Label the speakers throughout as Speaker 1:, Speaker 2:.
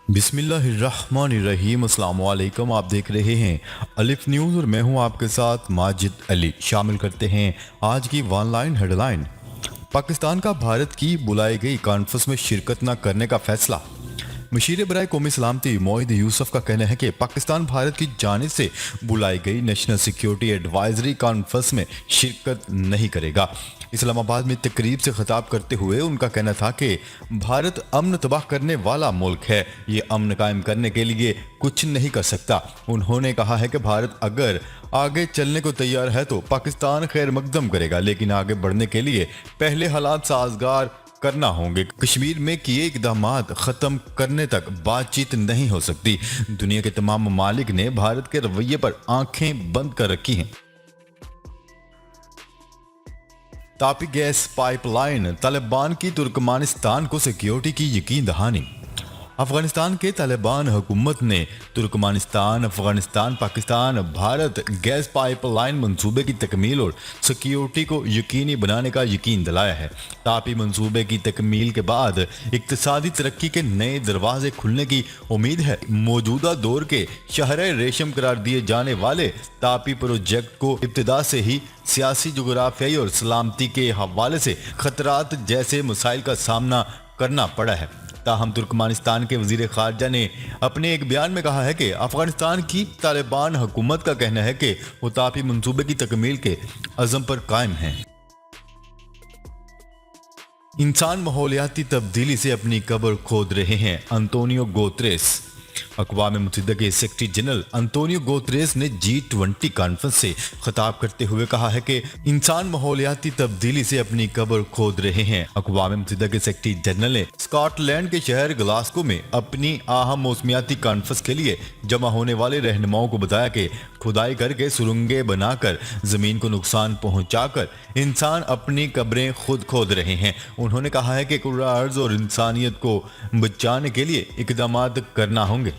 Speaker 1: बिस्मिल्लाहिर्रहमानिर्रहीम। अस्सलाम वालेकुम। आप देख रहे हैं अलिफ न्यूज़ और मैं हूं आपके साथ माजिद अली। शामिल करते हैं आज की ऑनलाइन हेडलाइन। पाकिस्तान का भारत की बुलाई गई कॉन्फ्रेंस में शिरकत न करने का फैसला। मशीर बराए कौमी सलामती मोहिद यूसुफ का कहना है कि पाकिस्तान भारत की जानिब से बुलाई गई नेशनल सिक्योरिटी एडवाइजरी कॉन्फ्रेंस में शिरकत नहीं करेगा। इस्लामाबाद में तकरीब से खिताब करते हुए उनका कहना था कि भारत अमन तबाह करने वाला मुल्क है, ये अमन कायम करने के लिए कुछ नहीं कर सकता। उन्होंने कहा है कि भारत अगर आगे चलने को तैयार है तो पाकिस्तान खैर मकदम करेगा, लेकिन आगे बढ़ने के लिए पहले हालात साजगार करना होंगे। कश्मीर में किए इकदामात खत्म करने तक बातचीत नहीं हो सकती। दुनिया के तमाम ममालिक ने भारत के रवैये पर आंखें बंद कर रखी हैं। तापी गैस पाइपलाइन, तालिबान की तुर्कमानिस्तान को सिक्योरिटी की यकीन दहानी। अफगानिस्तान के तालिबान हुकूमत ने तुर्कमानिस्तान, अफगानिस्तान, पाकिस्तान, भारत गैस पाइपलाइन मंसूबे की तकमील और सिक्योरिटी को यकीनी बनाने का यकीन दिलाया है। तापी मंसूबे की तकमील के बाद इक्तिसादी तरक्की के नए दरवाजे खुलने की उम्मीद है। मौजूदा दौर के शहर रेशम करार दिए जाने वाले तापी प्रोजेक्ट को इब्तिदा से ही सियासी, जुगराफियाई और सलामती के हवाले से खतरात जैसे मसाइल का सामना करना पड़ा है। ताहम तुर्कमानिस्तान के वजीर खारजा ने अपने एक बयान में कहा है कि अफगानिस्तान की तालिबान हुकूमत का कहना है कि वो तापी मंसूबे की तकमील के अज़म पर कायम है। इंसान माहौलियाती तब्दीली से अपनी कब्र खोद रहे हैं, अंतोनियो गुतेरेस। अक़वाम मुत्तहिदा के सेक्रेटरी जनरल अंतोनियो गुतेरेस ने G20 कॉन्फ्रेंस से खिताब करते हुए कहा है कि इंसान माहौलियाती तब्दीली से अपनी कब्र खोद रहे हैं। अक़वाम मुत्तहिदा के सेक्रेटरी जनरल ने स्कॉटलैंड के शहर ग्लासगो में अपनी अहम मौसमियाती कॉन्फ्रेंस के लिए जमा होने वाले रहनुमाओं को बताया कि खुदाई करके सुरंगें बनाकर जमीन को नुकसान पहुंचाकर इंसान अपनी कब्रें खुद खोद रहे हैं। उन्होंने कहा है कि कुर्रा अर्ज़ और इंसानियत को बचाने के लिए इक़दामात करना होंगे।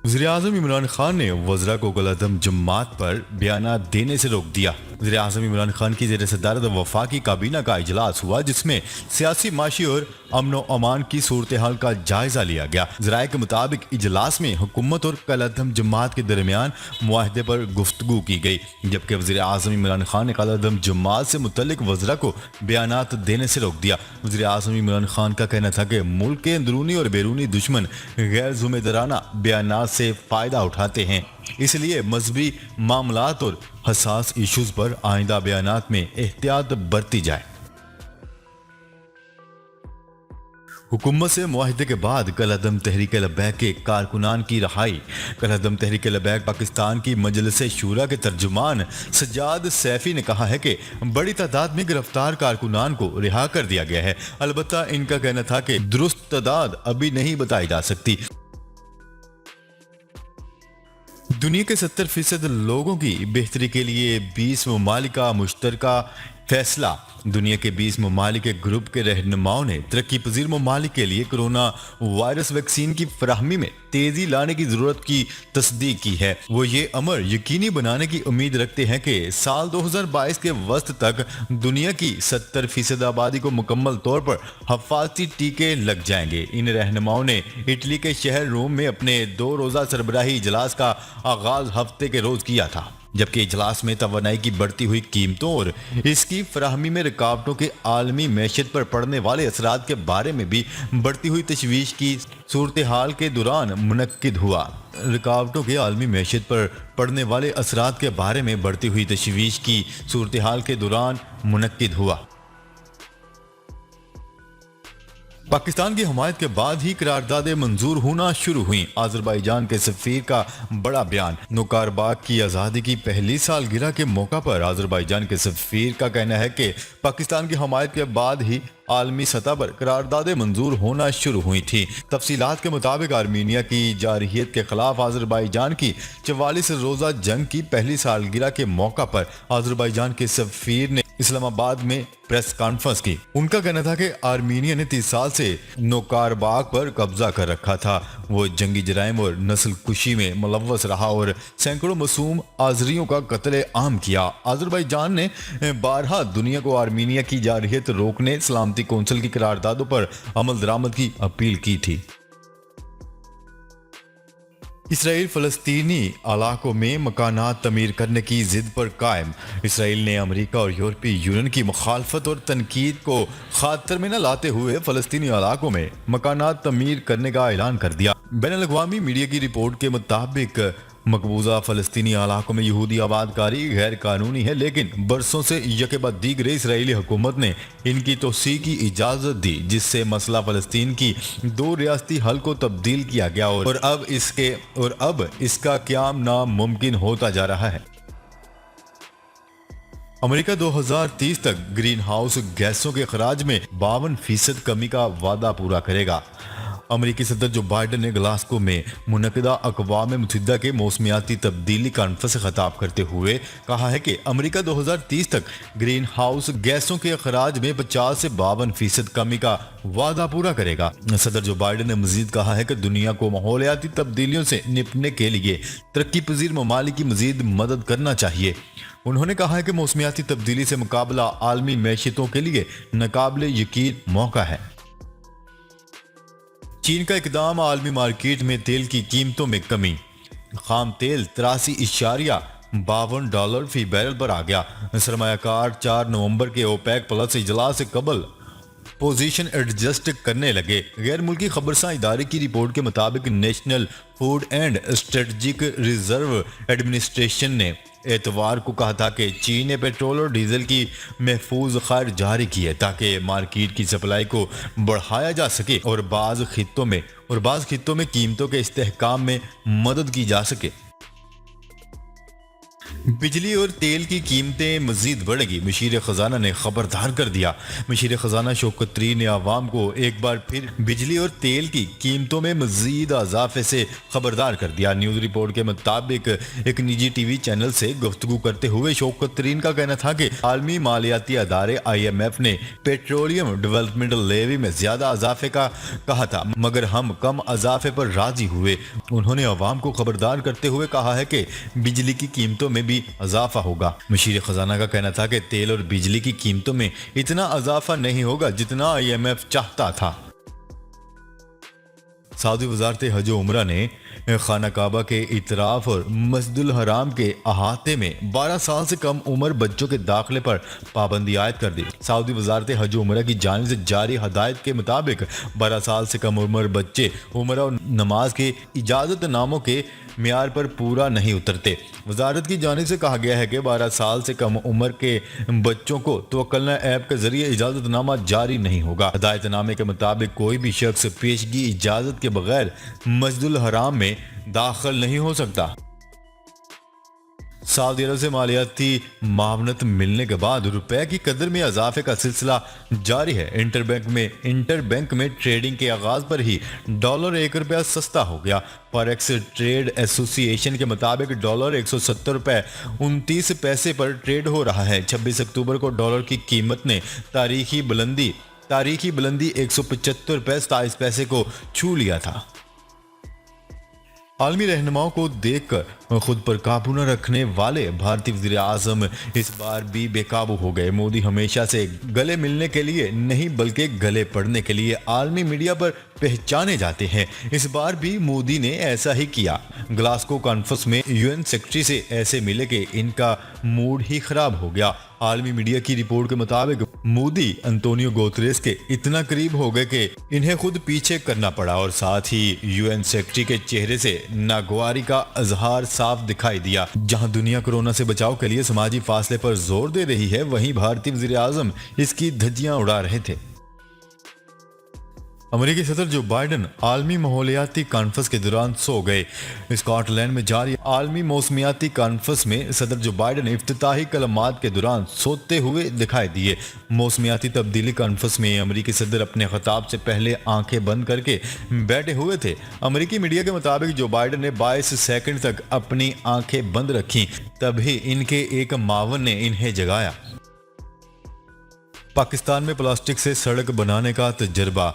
Speaker 1: वज़ीर-ए-आज़म इमरान खान ने वज़रा को कलअदम जमात पर बयानात देने से रोक दिया। वज़ीर-ए-आज़म इमरान खान की ज़ेर सदारत वफाकी काबीना का इजलास हुआ, जिसमें सियासी, माशी और अमन व अमान की सूरत हाल का जायजा लिया गया। ज़राए के मुताबिक इजलास में हुकूमत और कलअदम जमात के दरमियान मुआहदे पर गुफ्तगू की गई, जबकि वज़ीर-ए-आज़म इमरान खान ने कलअदम जमात से मुतल्लिक वज़रा को बयानात देने से रोक दिया। वज़ीर-ए-आज़म इमरान खान का कहना था कि मुल्क के अंदरूनी और बैरूनी दुश्मन गैर ज़िम्मेदाराना बयानात से फायदा उठाते हैं, इसलिए मजहबी मामलात और हसास इश्यूज पर आइंदा बयानात में एहतियात बरती जाए। हुकूमत से मुआहदे के बाद कलअदम तहरीक लब्बैक के कारकुनान की रहाई। कलअदम तहरीक लब्बैक पाकिस्तान की मजलिस शूरा के तर्जुमान सज्जाद सैफी ने कहा है कि बड़ी तादाद में गिरफ्तार कारकुनान को रिहा कर दिया गया है। अलबत्ता इनका कहना था कि दुरुस्त तादाद अभी नहीं बताई जा सकती। दुनिया के 70% लोगों की बेहतरी के लिए 20 ममालिक का मुश्तरका फैसला। दुनिया के 20 ममालिक के ग्रुप के रहनुमाओं ने तरक्की पजीर ममालिक के लिए कोरोना वायरस वैक्सीन की फराहमी में तेजी लाने की जरूरत की तस्दीक की है। वो ये अमर यकीनी बनाने की उम्मीद रखते हैं कि साल 2022 के वस्त तक दुनिया की 70% आबादी को मुकम्मल तौर पर हफाजती टीके लग जाएंगे। इन रहनुमाओं ने इटली के शहर रोम में अपने 2 रोज़ा सरबराही इजलास का आगाज हफ्ते के रोज किया था, जबकि इजलास में तवानाई की बढ़ती हुई कीमतों और इसकी फराहमी में रुकावटों के आलमी मैशत पर पड़ने वाले असरात के बारे में भी बढ़ती हुई तशवीश की सूरत हाल के दौरान मुनक्किद हुआ। रुकावटों के आलमी मैशत पर पड़ने वाले असरात के बारे में बढ़ती हुई तशवीश की सूरत हाल के दौरान मुनक्किद हुआ। पाकिस्तान की हमायत के बाद ही करारदादें मंजूर होना शुरू हुई। आज़रबाईजान के सफीर का बड़ा बयान। नौकारबाग की आज़ादी की पहली सालगिरह के मौका पर आज़रबाईजान के सफीर का कहना है कि पाकिस्तान की हमायत के बाद ही आलमी सतह पर करारदादें मंजूर होना शुरू हुई थी। तफसीलात के मुताबिक आर्मीनिया की जारहियत के खिलाफ आज़रबाईजान की 44 रोज़ा जंग की पहली सालगिरह के मौका पर आज़रबाईजान के सफीर ने इस्लामाबाद में प्रेस कॉन्फ्रेंस की। उनका कहना था कि आर्मीनिया ने 30 साल से नोकारबाग पर कब्जा कर रखा था। वो जंगी जराइम और नस्ल कुशी में मुलव्वस रहा और सैकड़ों मासूम आजरियों का कत्ले आम किया। अजरबैजान ने बारहा दुनिया को आर्मीनिया की जारहियत रोकने सलामती कौंसिल की करारदादों पर अमल दरामद की अपील की थी। इसराइल फलस्तीनी इलाकों में मकानात तमीर करने की जिद पर कायम। इसराइल ने अमेरिका और यूरोपीय यूनियन की मुखालफत और तनकीद को खातर में न लाते हुए फलस्तीनी इलाकों में मकानात तमीर करने का ऐलान कर दिया। बैनुल-अक़वामी मीडिया की रिपोर्ट के मुताबिक मकबूजा फलस्तीनी इलाकों में यहूदी आबादकारी गैर कानूनी है, लेकिन बरसों से यके बाद दीगरे इसराइली हुकूमत ने इनकी तोसी की इजाज़त दी, जिससे मसला फलस्तीन की 2 रियासती हल को तब्दील किया गया और अब इसका क़याम नामुमकिन होता जा रहा है। अमेरिका 2030 तक ग्रीन हाउस गैसों के खराज में 52% कमी का वादा पूरा करेगा। अमेरिकी सदर जो बाइडेन ने ग्लासगो में मुनक़िदा अक़वाम मुत्तहिदा के मौसमियाती तब्दीली कॉन्फ्रेंस से खिताब करते हुए कहा है कि अमेरिका 2030 तक ग्रीन हाउस गैसों के अखराज में 50 से 52% कमी का वादा पूरा करेगा। सदर जो बाइडेन ने मजीद कहा है कि दुनिया को माहौलियाती तब्दीलियों से निपटने के लिए तरक्की पजीर ममालिक की मजीद मदद करना चाहिए। उन्होंने कहा है कि मौसमियाती तब्दीली से मुकाबला आलमी मैशियतों के लिए नाकाबिले यकीन मौका है। चीन का इकदाम आलमी मार्केट में तेल की कीमतों में कमी। खाम तेल $83.52 फी बैरल पर आ गया। सरमायाकार 4 नवंबर के ओपेक प्लस इजलास से कबल पोजीशन एडजस्ट करने लगे। गैर मुल्की खबरसां इदारे की रिपोर्ट के मुताबिक national food and strategic reserve administration ने एतवार को कहा था कि चीन ने पेट्रोल और डीजल की महफूज खैर जारी की है ताकि मार्केट की सप्लाई को बढ़ाया जा सके और बाज़ खित्तों में कीमतों के इस्तेहकाम में मदद की जा सके। बिजली और तेल की कीमतें मजीद बढ़ेगी, मशीर खजाना ने खबरदार कर दिया। मशीर खजाना शौकत तरीन ने आवाम को एक बार फिर बिजली और तेल की कीमतों में मजीद इजाफे से खबरदार कर दिया। न्यूज रिपोर्ट के मुताबिक एक निजी टीवी चैनल से गुफ्तगू करते हुए शौकत तरीन का कहना था कि आलमी मालियाती अदारे IMF ने पेट्रोलियम डेवलपमेंट लेवी में ज्यादा इजाफे का कहा था, मगर हम कम इजाफे पर राजी हुए। उन्होंने आवाम को खबरदार करते हुए कहा है कि बिजली की कीमतों में भी इजाफा होगा। मशीर खजाना का कहना था कि तेल और बिजली की कीमतों में इतना इजाफा नहीं होगा जितना IMF चाहता था। सऊदी वजारत हज उमरा ने खाना काबा के इतराफ और मस्जिदुल हराम के अहाते में 12 साल से कम उम्र बच्चों के दाखिले पर पाबंदी आयद कर दी। सऊदी वजारत हज उमरा की जानिब से जारी हदायत के मुताबिक 12 साल से कम उम्र बच्चे उमरा और नमाज के इजाज़त नामों के मियार पर पूरा नहीं उतरते। वजारत की जानिब से कहा गया है कि 12 साल से कम उम्र के बच्चों को तवक्कलना ऐप के जरिए इजाज़तनामा जारी नहीं होगा। हदायतनामे के मुताबिक कोई भी शख्स पेशगी इजाज़त के बगैर मस्जिदुल हराम में दाखिल नहीं हो सकता। सऊदी अरब से मालियाती मावनत मिलने के बाद रुपए की कदर में इजाफे का सिलसिला जारी है। इंटरबैंक में ट्रेडिंग के आगाज पर ही डॉलर ₹1 सस्ता हो गया। फॉरेक्स ट्रेड एसोसिएशन के मुताबिक डॉलर $170.29 पर ट्रेड हो रहा है। 26 अक्टूबर को डॉलर की कीमत ने तारीखी बुलंदी $175.27 को छू लिया था। आलमी रहनुमाओं को देखकर खुद पर काबू न रखने वाले भारतीय वज़ीर आज़म इस बार भी बेकाबू हो गए। मोदी हमेशा से गले मिलने के लिए नहीं बल्कि गले पड़ने के लिए आलमी मीडिया पर पहचाने जाते हैं। इस बार भी मोदी ने ऐसा ही किया। ग्लासगो कॉन्फ्रेंस में UN सेक्रेटरी से ऐसे मिले कि इनका मूड ही खराब हो गया। आलमी मीडिया की रिपोर्ट के मुताबिक मोदी अंतोनियो गुतेरेस के इतना करीब हो गए कि इन्हें खुद पीछे करना पड़ा और साथ ही UN सेक्रेटरी के चेहरे से नागवारी का इजहार साफ दिखाई दिया। जहां दुनिया कोरोना से बचाव के लिए समाजी फासले पर जोर दे रही है, वहीं भारतीय वज़ीर आज़म इसकी धज्जियां उड़ा रहे थे। अमेरिकी सदर जो बाइडेन आलमी माहौलियाती कॉन्फ्रेंस के दौरान सो गए। स्कॉटलैंड में जारी आलमी मौसमियाती कॉन्फ्रेंस में सदर जो बाइडेन इफ्तिताही कलमात के दौरान सोते हुए दिखाई दिए। मौसमियाती तब्दीली कॉन्फ्रेंस में अमेरिकी सदर अपने खिताब से पहले आंखें बंद करके बैठे हुए थे। अमेरिकी मीडिया के मुताबिक जो बाइडेन ने 22 सेकंड तक अपनी आंखें बंद रखी, तभी इनके एक मावन ने इन्हें जगाया। पाकिस्तान में प्लास्टिक से सड़क बनाने का तजर्बा।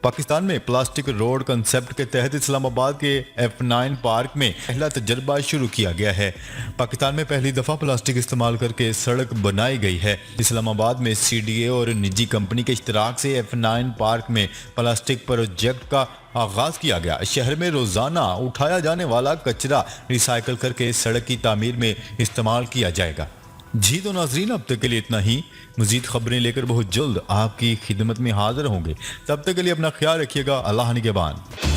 Speaker 1: पाकिस्तान में प्लास्टिक रोड कंसेप्ट के तहत इस्लामाबाद के F9 पार्क में पहला तजर्बा शुरू किया गया है। पाकिस्तान में पहली दफ़ा प्लास्टिक इस्तेमाल करके सड़क बनाई गई है। इस्लामाबाद में CDA और निजी कंपनी के इश्तराक से F9 पार्क में प्लास्टिक प्रोजेक्ट का आगाज किया गया। शहर में रोजाना उठाया जाने वाला कचरा रिसाइकल करके सड़क की तामीर में इस्तेमाल किया जाएगा। जी तो नाजरीन, अब तक के लिए इतना ही। मजीद खबरें लेकर बहुत जल्द आपकी खिदमत में हाजिर होंगे। तब तक के लिए अपना ख्याल रखिएगा। अल्लाह निगहबान।